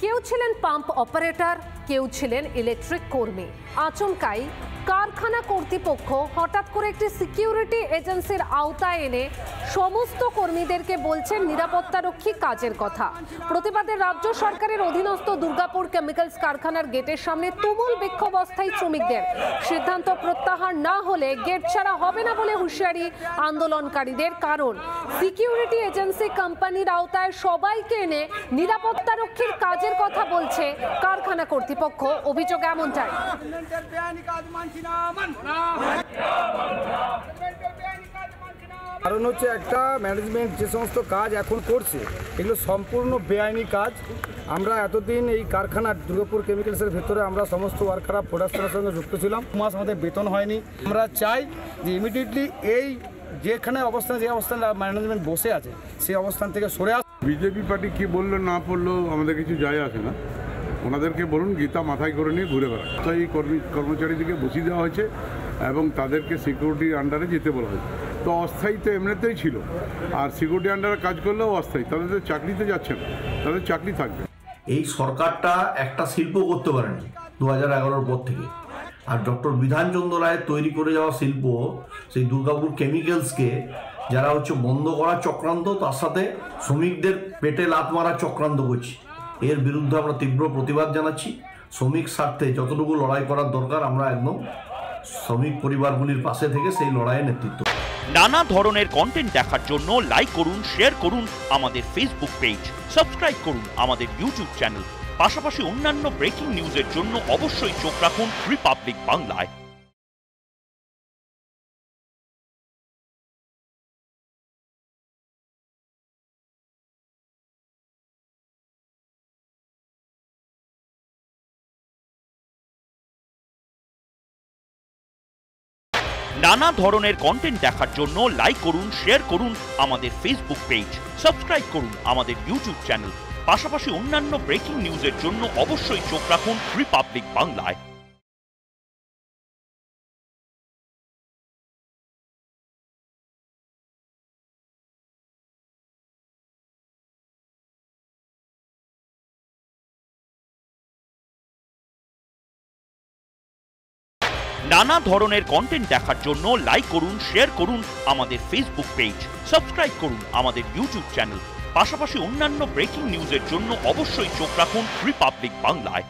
কেউ ছিলেন pump operator, কেউ ছিলেন ইলেকট্রিক কর্মী। আচমকাই কারখানা কর্তৃপক্ষ হঠাৎ করে একটি সিকিউরিটি এজেন্সির আওতায় এনে সমস্ত কর্মীদেরকে বলছেন নিরাপত্তারক্ষী কাজের কথা। প্রতিবাদে রাজ্য সরকারের অধীনস্থ দুর্গাপুর কেমিক্যালস কারখানার গেটের সামনে তুমুল বিক্ষোভ অস্থায়ী শ্রমিকদের। সিদ্ধান্ত প্রত্যাহার না হলে গেট ছাড়া হবে না বলে হুঁশিয়ারি আন্দোলনকারীদের। কারণ সিকিউরিটি এজেন্সি কোম্পানির আওতায় সবাইকে এনে নিরাপত্তারক্ষীর কাজের কথা বলছে কারখানা কর্তৃপক্ষ। অভিযোগ এমনটাই। কারণ হচ্ছে একটা ম্যানেজমেন্ট যে সমস্ত কাজ এখন করছে এগুলো সম্পূর্ণ বেআইনি কাজ। আমরা এতদিন এই কারখানার দুর্গাপুর কেমিক্যালসের ভেতরে আমরা সমস্ত ওয়ার্কাররা প্রোডাকশনের সঙ্গে যুক্ত ছিলাম। মাস আমাদের বেতন হয়নি। আমরা চাই যে ইমিডিয়েটলি এই যেখানে যে অবস্থান ম্যানেজমেন্ট বসে আছে সেই অবস্থান থেকে সরে আস। বিজেপি পার্টি কি বললো না বললো আমাদের কিছু যায় আসে না, ওনাদেরকে বলুন গীতা মাথায় করে নিয়ে ঘুরে বেড়ায়। তাই কর্মচারীদেরকে বসিয়ে দেওয়া হয়েছে এবং তাদেরকে সিকিউরিটির আন্ডারে যেতে বলা হয়েছে। তো অস্থায়ী তো এমনিতেই ছিল, আর সিকিউরিটি আন্ডারে কাজ করলেও অস্থায়ী, তাদের তো চাকরিতে যাচ্ছে না, তাদের চাকরি থাকবে। এই সরকারটা একটা শিল্প করতে পারেনি 2011-র পর থেকে। আর ডক্টর বিধানচন্দ্র রায়ের তৈরি করে যাওয়া শিল্প, সেই দুর্গাপুর কেমিক্যালসকে যারা বন্ধ করার চক্রান্ত, তার সাথে শ্রমিকদের পেটে লাত মারার চক্রান্ত করছে। এর বিরুদ্ধে আমরা তীব্র প্রতিবাদ জানাচ্ছি। শ্রমিক স্বার্থে যতটুকু লড়াই করার দরকার আমরা একদম শ্রমিক পরিবারগুলির পাশে থেকে সেই লড়াইয়ের নেতৃত্ব। নানা ধরনের কন্টেন্ট দেখার জন্য লাইক করুন, শেয়ার করুন আমাদের ফেসবুক পেজ, সাবস্ক্রাইব করুন আমাদের ইউটিউব চ্যানেল। পাশাপাশি অন্যান্য ব্রেকিং নিউজের জন্য অবশ্যই চোখ রাখুন রিপাবলিক বাংলায়। নানা ধরনের কন্টেন্ট দেখার জন্য লাইক করুন, শেয়ার করুন আমাদের ফেসবুক পেজ, সাবস্ক্রাইব করুন আমাদের ইউটিউব চ্যানেল। পাশাপাশি অন্যান্য ব্রেকিং নিউজের জন্য অবশ্যই চোখ রাখুন রিপাবলিক বাংলায়। নানা ধরনের কন্টেন্ট দেখার জন্য লাইক করুন, শেয়ার করুন আমাদের ফেসবুক পেজ, সাবস্ক্রাইব করুন আমাদের ইউটিউব চ্যানেল। পাশাপাশি অন্যান্য ব্রেকিং নিউজের জন্য অবশ্যই চোখ রাখুন রিপাবলিক বাংলায়।